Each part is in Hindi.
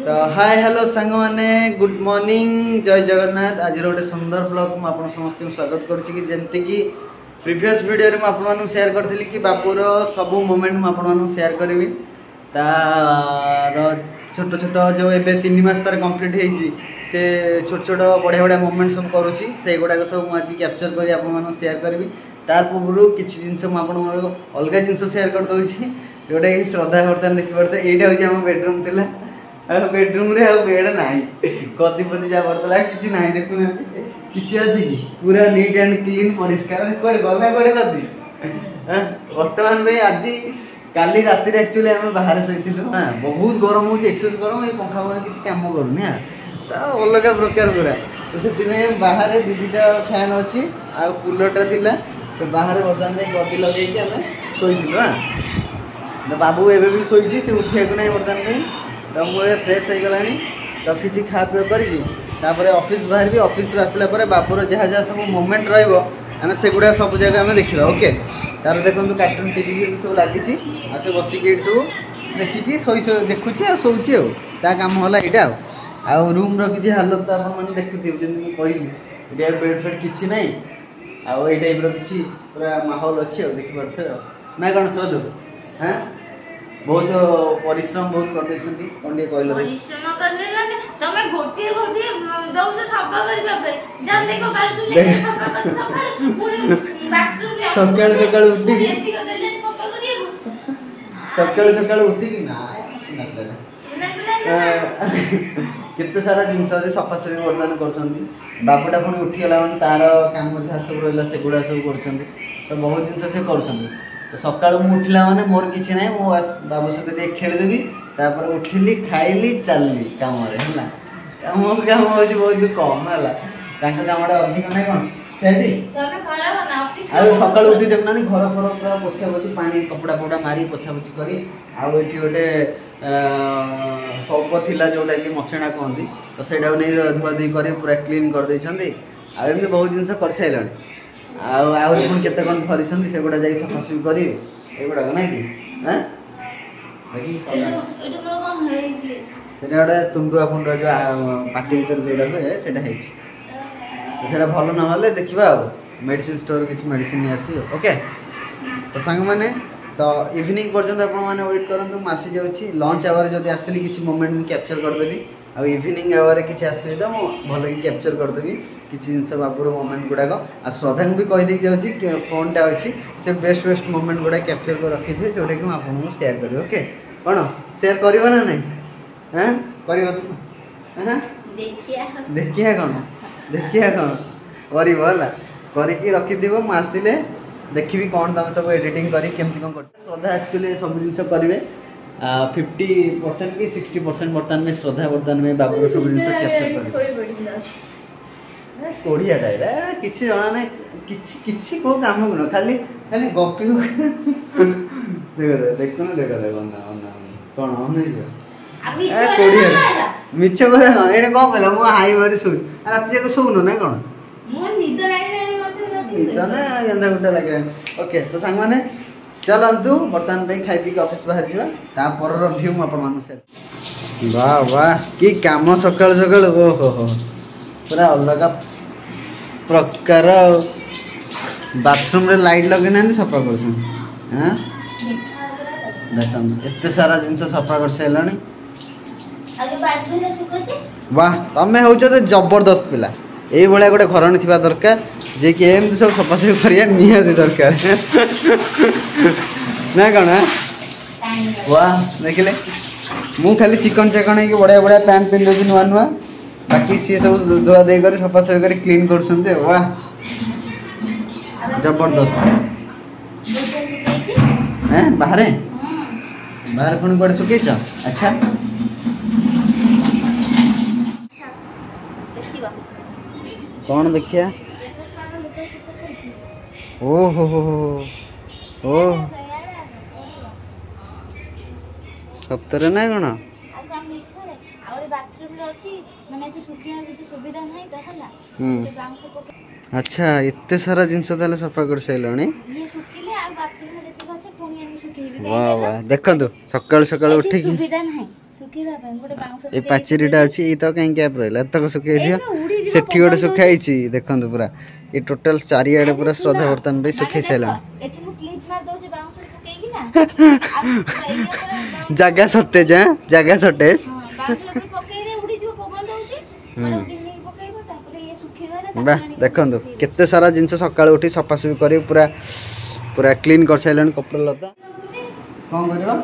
तो हाय हेलो सांग माने गुड मॉर्निंग जय जगन्नाथ। आज गोटे सुंदर ब्लॉग में आप समस्त स्वागत करुच्ची जमती कि प्रीवियस वीडियो रे आपको शेयर करथिली कि बापूर सब मोमेंट में आपको शेयर करी तार छोट छोट जो ए 3 मास तार कंप्लीट होती से छोट छोट बढ़िया बढ़िया मोमेंट सब करुच्ची से गुड़ाक सब मुझे कैप्चर कर आपको शेयर करी तार पूर्व किसी जिनस मुझे अलग जिनस शेयर कर दूसरी जोटा कि श्रद्धा बर्तमान देखिपे यहाँ हूँ बेडरूम थी बेडरूम रे बेड ना गदी पति जहाँ पड़ता कि ना देखुना किसी अच्छी कि पूरा नीट एंड क्लीन परिष्कार कड़े गला कड़े गदी बर्तमान भाई आज काली राति एक्चुअली आम बाहर शोलु हाँ बहुत गरम हो एक्सेस गरम ये पंखा फंखा किसी कम करूनी हाँ तो अलग प्रकार पूरा तो से बाहर दीटा फैन अच्छी आ कूलरटा थी तो बाहर बर्तमान गदी लगे आम शोलु हाँ तो बाबू एवं भी शोची से उठा ना बर्तमान नहीं तो मुझे फ्रेश हो गला तो किसी खा पी कर ऑफिस बाहर भी ऑफिस आसला बापूर जहाँ जहाँ सब मोमेंट रमें से गुड़ा सब जगह आम देखा ओके तार देखो कार्टून टीवी भी सब लगी से बसिक सब देखिकी शो देखुची आ शोची काम है यहाँ आ रूम रि हालत तो आप देखुथे जमी कहली ये बेड फेड किसी ना आउ ये टाइप किसी पूरा माहौल अच्छी देखिपे ना कौन श्रद्धु हाँ बहुत परिश्रम बहुत करते कौन टे कहल सका उठिकी ना केते सारा जिनस अच्छे सफासफी बर्तमान कर बाबूटा पुणी उठीगला मैंने तार काम जहाँ सब रहा से गुड़ा सब कर तो बहुत जिनस से कर तो सका उठला माने मोर किसी ना मो बाबू सहित खेलीदेवी तापर उठिली खाइली चलली कम मो कम हो बहुत कम है कमटा अधिक ना कौन सका उठी देखना घर फर पूरा पोछा पोछी पानी कपड़ा फपड़ा मारी पोछा पोछी करी आठी गोटे सौप थिला जोटा कि मसेणा कहती तो सहीटा नहीं धुआधुई कर पूरा क्लीन कर आमती बहुत जिनस कर सारे आहुरी केते कौन धरी से गुड़ा जा सफासफी करेंगे एगुड़ा ना कि गोटे तुंडुआ फुंडुआ जो पार्टी भर जोड़ा हुए से भल ना देखा मेडिसिन स्टोर किसी मेडिसिन आसी ओके तो सांग मैंने तो इवनिंग पर्यंत आपने वेट करूँ आसी जाऊँगी लंच आवर जब आसली किसी मोमेंट मुझे कैप्चर करदेवी आ इवनिंग आवर किसी आसली तो मुझे भल कि कैप्चर करदेवी किसी जिन बापूर मोमेंट गुड़ाक आ श्रद्धा भी कहीदे जाऊँगी फोनटा अच्छी से बेस्ट बेस्ट मोमेंट गुड़ा कैप्चर कर रखी थे जोटा कि आपको शेयर करी ओके कौन शेयर कर ना नहीं हाँ कर देखिए कौन करके रखी आसिले देखी कौन तुम सब एडिटिंग करी केमती कौन कर श्रद्धा एक्चुअली सब जिन करेंगे 50% कि 60% बर्तमान में श्रद्धा बर्तमान में बाबूर सब जिन कैप्चर कर कोड़ियाटा किसी जना ना कि कौ कम गुण खाली खाली गपी देखो कौन कोड़िया मिछ कथा कौन ये कौन कहला मो हाई मारी शो रात जाक शोन ना कौन निद ना गंदा गुंदा लगे ओके तो सांग मैंने चलतु बर्तमान पे खाई पी ऑफिस बाहर जापर व्यू मुझे वाह वाह कि कम सका सका ओहो हो पूरा अलग प्रकार बाथरूम रे लाइट लगे ना सफा कर हाँ देख एत सारा जिन सफा कर सारे वाह तमें हूँ तो जबरदस्त पिला ये भाया गोटे घर थी दरकार जे कि एमती सब सफासफी करिया निहाती दरकार ना कौन वाह देखिले मु खाली चिकन चेकन है बढ़िया बढ़िया पैंट पिंधे नुआ नुआ बाकी सी सब धुआ दे कर सफासफी कर क्लीन कर वाह जबरदस्त बाहर बाहर पुणी कौन सुखीच अच्छा कौन देखिया ओ हो सतरे ना कौन अच्छा एत सारा जिनस सफा कर सारे वाह वाह देखंतु सकाळ सकाळ उठी की सुविधा नाही सुखीला ପାଇଁ ଗୋଟେ ବାଉଁଶ ए पाचेरीटा अछि ई तो काहे गैप रहला तक सुखाई दियो सेठी गोटे सुखाइछि देखंतु पूरा ये टोटल चारियाडे पूरा श्रद्धा वर्तन पे सुखै सैला एठी मु क्लिप मार दोछि बाउंस सुकै कि ना जगह शॉर्टेज है जगह शॉर्टेज बाउंस पकै रे उडी जो पवन दोछि पर उडी नै पकैबो तापर ये सुखी गले बा देखंतु केते सारा जिंस सकाळ उठी सफासफी करी पूरा पूरा क्लीन कर सैलन कपड़ा लता कोन करबा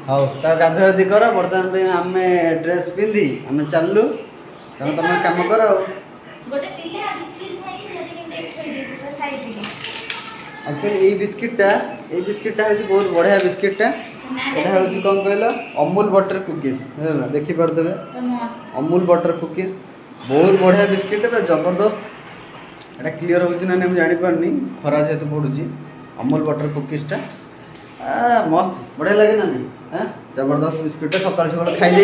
हाउ ता गाधोदी कर बर्तमान पे हमें ड्रेस पिंदी हमें चललु तमे तुम काम करो गोटे पिले बिस्किट खाई मोदी के खाई दे साइड दिके एक्चुअली ए बिस्किटा है बहुत बढ़िया बिस्किटा एटा होची कोन कहलो अमूल बटर कुकीज हैला देखि पर देबे अमूल बटर कुकीज बहुत बढ़िया बिस्किट है जबरदस्त एटा क्लियर होची ना हम जानि परनी खरा जेतु पडुची अमूल बटर कुकीज टा मस्त बढ़िया लगे ना नहीं हैं जबरदस्त बिस्किट सकाळ सकाळ खाई दे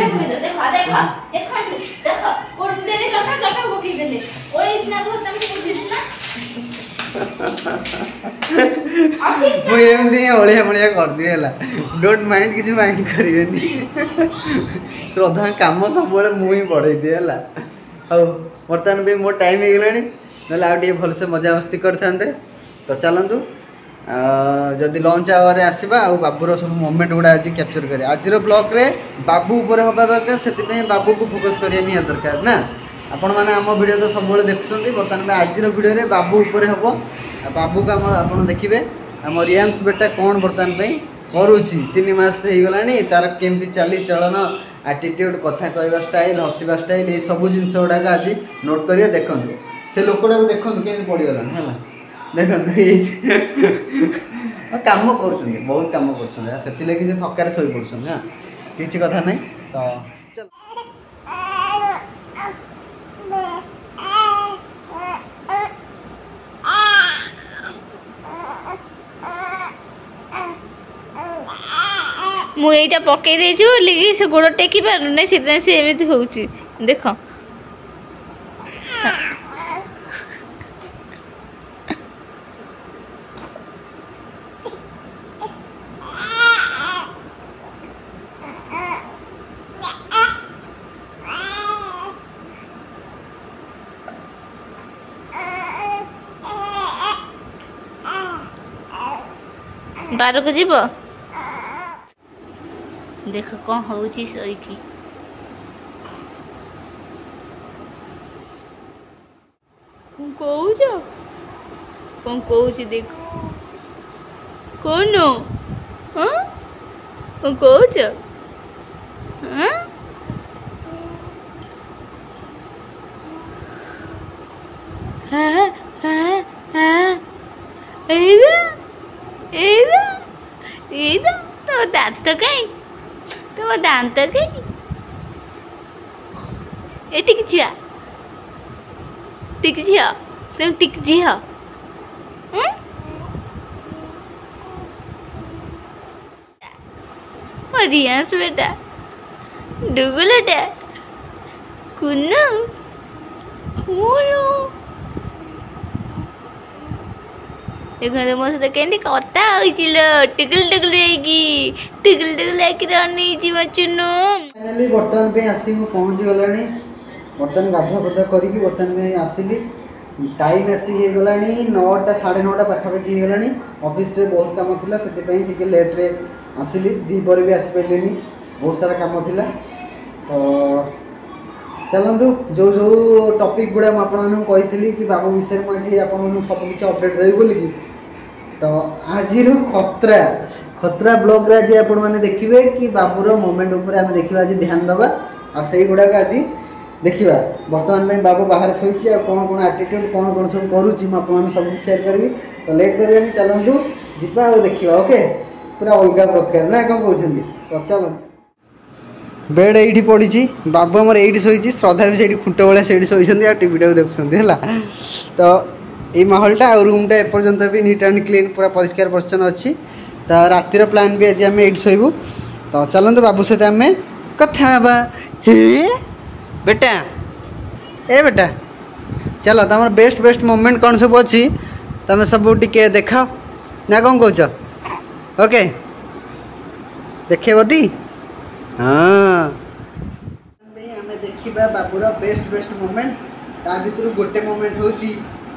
देखो कोन देले लटा लटा बोकी देले ओए इतना तो तुम बुद्धि ना वो एमदी ओळिया ओळिया कर दिएला डोंट माइंड किछ माइंड करिवेनी श्रद्धा काम सब बळे मुई पढै दिएला औ वर्तमान भी मोर टाइम हे गेलानी नले आ डी भल से मजा मस्ती करथांते तो चलंतु जदि लंच आवर आसवा आ बाबूर सब मोमेंट गुड़ा आज कैप्चर करें आज ब्लॉग रे बाबू ऊपर हवा दरकार से बाबू को फोकस करिया निया दरकार ना आपण मैंने आम वीडियो तो सब देखुं बर्तमान में आज वीडियो रे बाबू ऊपर हम बाबू को आप देखिए आम रियांश बेटा कौन बर्तमान करुच्ची 3 मास हो गला तार केमती चाली चलन एटीट्यूड कथा कहवा स्टाइल हसवा स्टाइल ये सब जिनस गुड़ाक आज नोट करिए देखु से लोकटा देखु के पड़गला है देखो काम कर बहुत काम कर थकार शो पड़े हाँ किसी कथा नहीं तो चल मुझे पकई देगी से गोड़ टेकी पार ना से एमती हो देख बार को जीव देख कौन हो सोईकी कौन कौच देख कौन हाँ कौच हाँ हाँ हाँ हाँ तो दांत कहीं तुम दांत कहीं ए टिक झिया तुम टिक झिया रियांश बेटा डुगुलटा कुन्नू देखो मो सहित केंदी कथा होइचिलो टिकल टिकल रनी मचुनु फाइनली बर्तमान पे आसी मु पहुंच गलानी बर्तमान गाधुआ पदा करिकी बर्तमान में आसिली टाइम आसी हे गलानी 9टा 9:30 पाखापाखि हे गलानी ऑफिस रे बहुत काम थिला सेति पई टिके लेट रे आसिली दी पर भी आसी पेलेनी बहुत सारा काम थिला तो चलंतु जो जो टॉपिक गुड़ा मुझे कही कि बाबू विषय में आज आप सब किसी अपडेट देवी बोली तो आज खतरा ब्लॉग रे आज आप देखिए कि बाबूर मोमेंट उपर आम देखा आज ध्यान दबा आ से गुड़ाक आज देखा बर्तमान में बाबू बाहर शोची कौन कौन एटीट्यूड कौन कौन सब करुच्ची मुझे सब सेयार करी तो लेट करें चलतु जा देखा ओके पूरा अलग प्रकार ना कौन कहते तो चलते बेड ये पड़ी बाबू आमर ये शोची श्रद्धा भी से खुंट भाया से शोती आ टीवी टाक देखुं तो ये माहौलटा आ रूमटा एपर्तंत भी नीट एंड क्लीन पूरा परिष्कार परिच्छन्न अच्छी तो रातिर प्लान भी आज आम ये शोबू तो चलते बाबू सहित आम कथा हे बेटा ए बेटा चलो तुम बेस्ट बेस्ट मोमेंट कौन सब अच्छी तुम सब टी देखा ना कौन कौच ओके देखी हाँ आम देखा बाबूर बेस्ट बेस्ट मोमेंट ता भर गोटे मोमेंट हूँ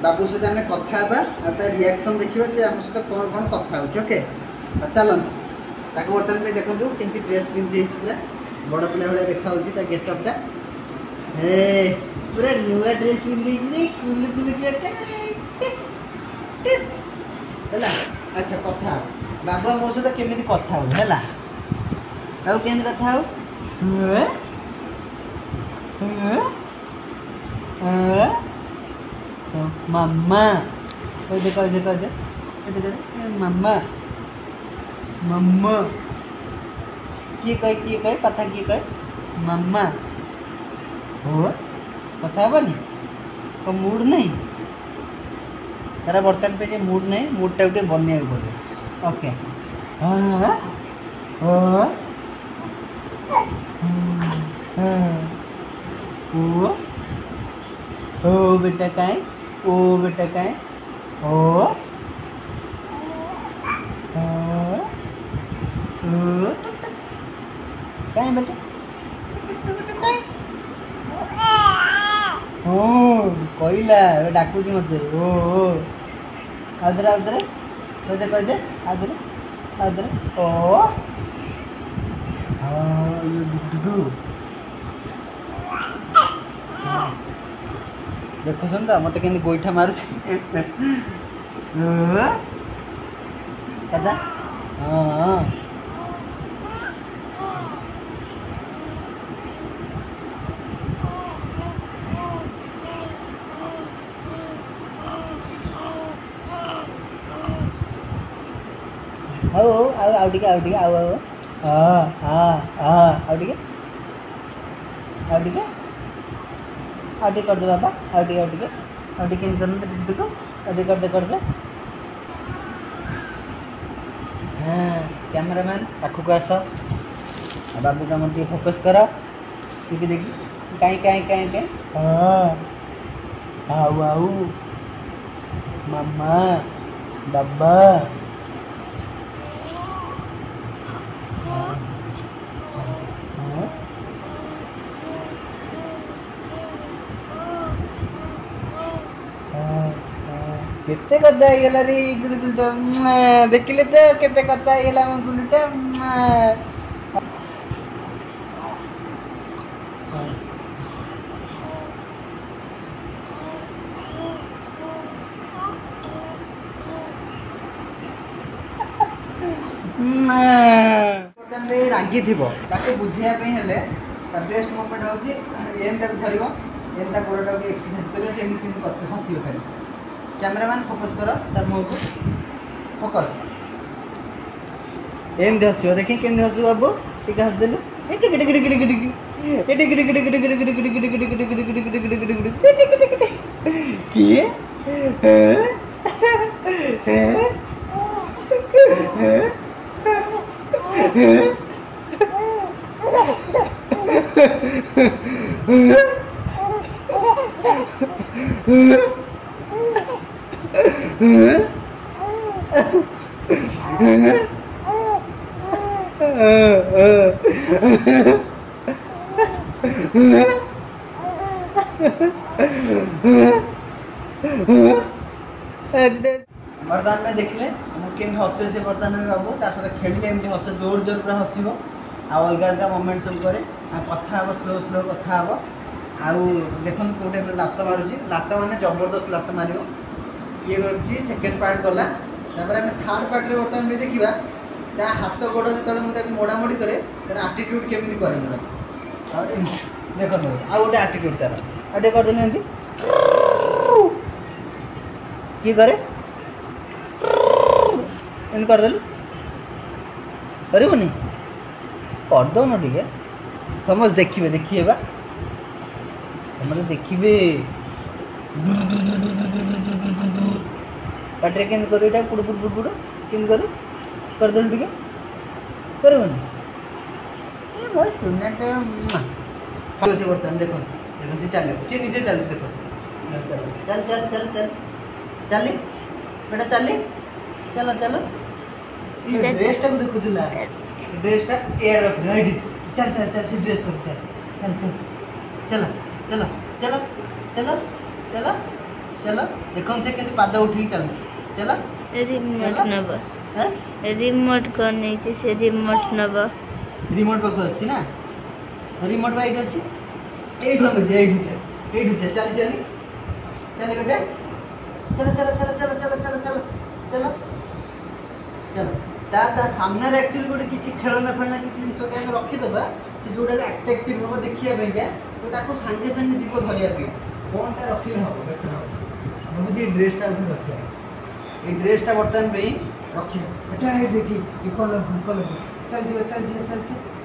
बाबू सहित आम कथा रिएक्शन देखिए सी आम सहित कौन कौन कथा ओके चलते बर्तमान पे देखो केमती ड्रेस पिंधि पूरा बड़ पिला भाई देखा गेटअपटा हे पूरा नुआ ड्रेस पिंधि कुल है अच्छा कथा बाबू मो सहित केमी कथा है बाबू केमी कथा मामा कह मामा मम्मा किए कहे कथा किए कहे मामा हो कथा हेनी तो मूड नहीं तारा बर्तमान पे मूड नहीं मूडटा गोटे बनने पड़े ओके हाँ ओ बेटा काहे ओ बेटा काहे ओ काहे बेटा ओ कहला डाकुची मत ओ आदरे आदरे कह दे आदरे ओ देखो तो मत के गोईठा मारूँ कदा हाँ कर दे बाबा आउटे केन कर दे हाँ कैमरामैन पाखक आस बाबू का टे फोकस कर देखी देखी कहीं हाँ आऊ मामा बाबा केते कथा गला रे गुलुटा देखिले तो केते कथा गला म गुलुटा रागी थी बुझाई हेले बेस्ट मोमेंट हूँ एम तक धर एम गोड़ा एक्सरसाइज कर हसी खाली कैमरामैन फोकस कर तार मुँह को फोकस एमती हस देखी केमती हस बाबू टी हसदेलु किए बर्तमान में देखले केम हसे से बर्तमान में बाबू ता सहित खेलिले एमती हसे जोर जोर पूरा हसब अलग अलग मोमेंट सब करे कथा हम स्लो स्लो कथा हम आउ देखो कौटे लात मारुची लात माने जबरदस्त लात मार ये कर सेकेंड पार्ट गला आम थर्ड पार्ट में बर्तमान भी देखा ता हाथ गोड़ जो मुझे मोड़ामोड़ी करे तार आटीट्यूड केमी करे देखो आउ गोटे आटीट्यूड तार आटे करदेल एमती किए करे एमती करदेलु करनी करदौन टे समझ देखिए देखिए बा समझ देखिए पाटे के कुड़ कुड़ कुड़ के करदेलु टे करनी बर्तमान देखो देखो सी चल सी निजे चल देखो चल चल चल चल चल चली बेटा चली चलो चलो ड्रेस टा को देखुला ड्रेस टा एयर रख राइट चल चल चल से ड्रेस कर चल चल चल चलो चलो चलो चलो चलो देखो से केते पाद उठी चल चलो रिमोट नब हैं रिमोट करने से रिमोट नब रिमोट पर आछि ना रिमोट बाइट अछि एठो में जे एठो चल चल चल बेटा चलो चलो चलो चलो चलो चलो चलो चलो चलो ता सामने रे एक्चुअली गोटे किछि खेलना फेलना किछि जिंस के हम रखी दबा से जोडा अट्रैक्टिव हो देखिया पे क्या तो ताको संगे संगे जीव धरिया पे कोनटा रखिले हो बेटर हो मुझे ड्रेस टा उठे रखिया ए ड्रेस टा बर्तन पे रखी बेटा हे देखी ई कलर चल जी चल जी चल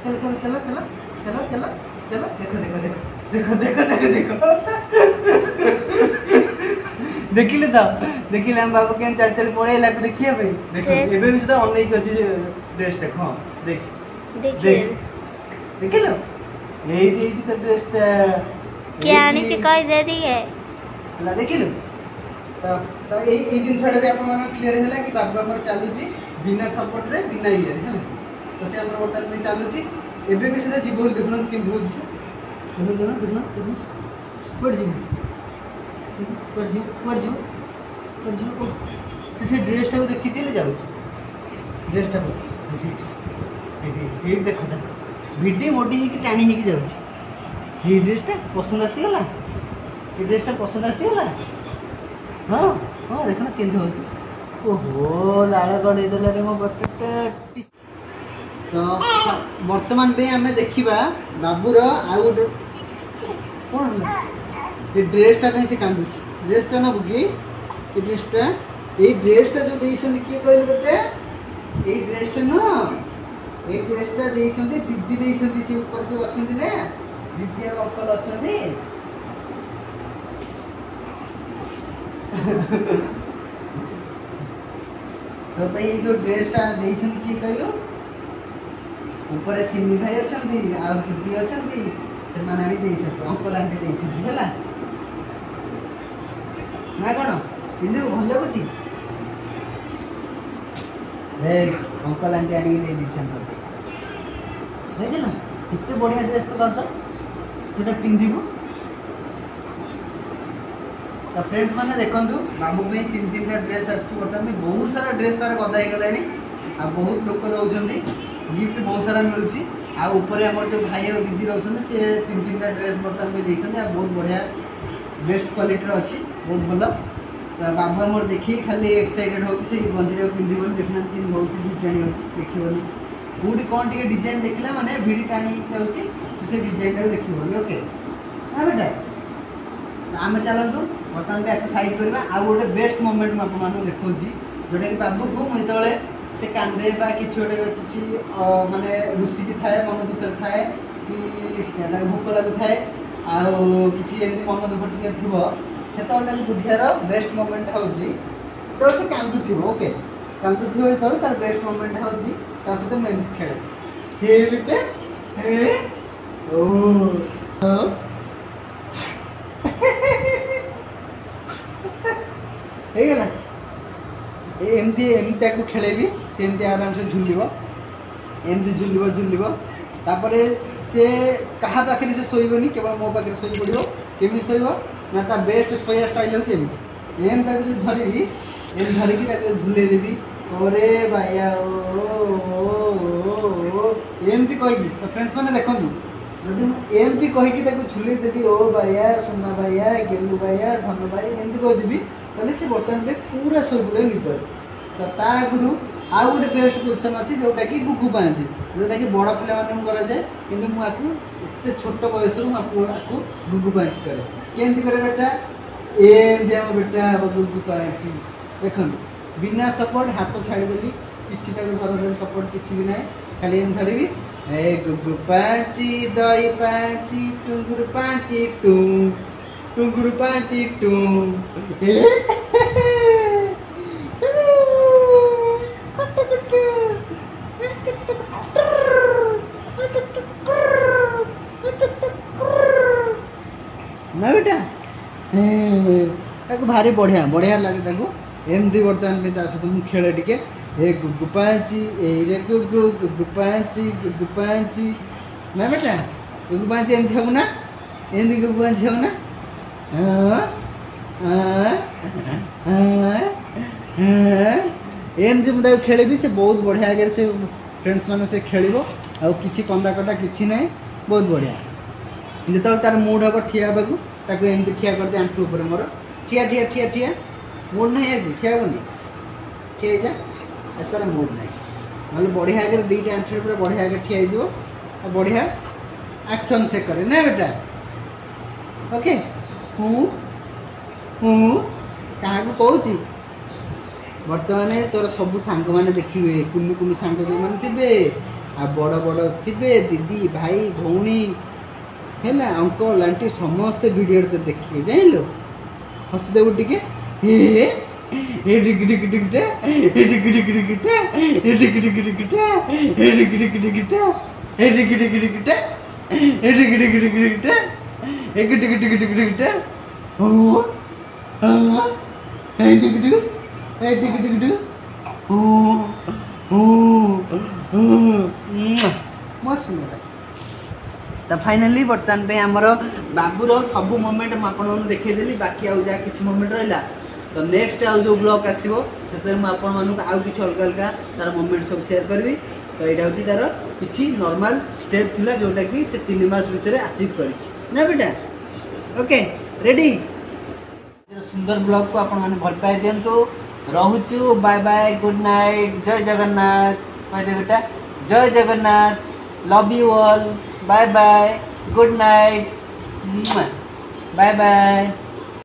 चल चलो चलो चलो चलो चलो चलो देखो देखो देखो देखो देखो देखो देखिले तो देखिले हम बाबू केन चल चल पळे लाग देखिया भाई देखो एबे भी सुदा अनेक अछि जे ड्रेस देखो देख देख देखिलो एई तो ड्रेस क्या आनी के कह दे दी है ला देखिलो तो एई जिन छडे भी अपन मन क्लियर होला कि बाबू हमर चालू छी बिना सपोर्ट रे बिना इयर है तो से हमर वर्तन में चालू छी एबे भी सुदा जीवन देखनो कि हो छी देखनो पड़ जी पड़ जी से ड्रेस टा देखि चले जाउ ड्रेस टा ठीक देखो देखो भिडी मोडी ही टाणी ही जाउ ये ड्रेस टा पसंद आसी गला ये ड्रेस टा पसंद आसी गला हां हां देखो केंत हो ओहो लाळ गडे देला रे मो बटटा तो वर्तमान पे हमें देखिबा बाबूर आ गोटे कोन ये ड्रेस टा से कांदू ड्रेस टा ना बुगी ये ड्रेस टा जो देइसन के कहल बेटे ये ड्रेस टा ना ये ड्रेस टा देइसन दीदी देइसन से ऊपर जो अछन ने दीदी और अंकल अछन तो भाई ये जो ड्रेस टा देइसन के कहलो ऊपर सिमी भाई अछन आ दीदी अछन से माने भी देइसन अंकल आंटी देइसन होला ना कौन पिंधे भल लगुच अंकल आंटी आनी दे देख ना कितने बढ़िया ड्रेस तो कहता पिंधु तो फ्रेंड्स मैंने देखु बाबू में 3-3 ड्रेस आर्तमान बहुत सारा ड्रेस तार गदा हो आ बहुत लोक दौरान गिफ्ट बहुत सारा मिलूँ आपर आम जो भाई और दीदी रोचे सी 3-3 ड्रेस बर्तमान में देखते बहुत बढ़िया बेस्ट क्वालिटी अच्छी बहुत भल तो बाबू आम देखिए खाली एक्साइटेड होती गंजी पिंधि देखना पिंध हो डिजाइन अच्छी देखनी कौटी कौन टे डिजाइन देखला माने भिडी टाणी जाऊँगी डिजाइन देखिए ओके हाँ बेटा आम चलतु बर्तमान भी साइड करवा आ गोटे बेस्ट मोमेंट मुझे देखा जोटा कि बाबू को मुझे से कांदे कि गोटे माने रुषिकी थाए मन दुख थाए कि भोक लगु थाए आछि मन दुख टे थो से बुझार बेस्ट मोमेंट हूँ तो से कांदुव ओके कांदुव जो तार बेस्ट मोमेंट हूँ सहित मैं खेले हेगला एमती एमती खेलेबी से एमती आराम से झुलिब एमती झुलिब झुलिब तापर से कहा पाखे से शोबनी केवल मो पाखे शो पड़ो केमी शोब ना ता बेस्ट शोया स्टाइल होती एमती एम ताको जो धरबी एम धरिकी झुले देवी अरे भाइया एमती कहीकि तो फ्रेंड्स मैंने देखूँ जदि एमती कहीकि झुले देवी ओ भाइया सुना भाइया गेलू भाइया धन भाई एमती कहीदेवी ताले से बर्तमान में पूरा शो पड़े निद तो ता आगु आउ गोटे बेस्ट पोजिशन अच्छी जोटा कि गुगु पाँच जोटा कि बड़ पिला कराए कि मुझे छोट बयस आपको गुगु पाँच करे केमती करे बेटा एमती आम बेटा गुगु पाँच देखो बिना सपोर्ट हाथ छाड़देली किसी धर सपोर्ट किसी भी ना खाली एम धरबी ए गुगु पाँची दही पाँची टुंगुर पाँची टुंगुर पाँची ना बेटा भारी बढ़िया बढ़िया लगे एमती बर्तमान पे सहित मुझे खेले टिके ए गुगु पाची ए रे गुगु गुगु पाची ना बेटा गुगु पाची एमती हम ना एमती गुगु पाची हम ना एमती मुझे खेल से बहुत बढ़िया आगे से फ्रेंड्स मान से खेल आ कि कंदा कटा कि ना बहुत बढ़िया जो तार मूड हम ठिया ताको एमती ठिया कर दे आंठू ऊपर मोर ठिया ठिया ठिया ठिया मूड नहीं आज ठिया हेनी ठिया जा ऐसा तार मूड नहीं मतलब बढ़िया आगे दुईटा आंठू पूरा बढ़िया आगे ठिया हो बढ़िया एक्शन से करे ना बेटा ओके हूँ क्या कौच बर्तमान तोर सब सांग मैंने देखिए कुनु कुनु सांग जो मैंने थे आ बड़ बड़ थे दीदी भाई भौणी है अंकल आंटी समस्ते वीडियो तो देखिए जान हसीदेव टे तो फाइनाली बर्तमान पे आमर बाबूर सब मोमेंट मुझे देखीदेली बाकी आउ जहाँ किसी मोमेंट रहा तो नेक्स्ट आउ जो ब्लॉग आसो से आउ कि अलग अलग तार मोमेंट सब शेयर करी तो यहाँ हूँ तार कि नॉर्मल स्टेप थिला जोटा कि से 3 मास भितर अचीव कर बेटा ओके रेडी सुंदर ब्लॉग को आपण मैंने भल पाई दिंतु रोचु बाय बाय गुड नाइट जय जगन्नाथ कहते बेटा जय Jagannath love you all bye bye good night bye bye.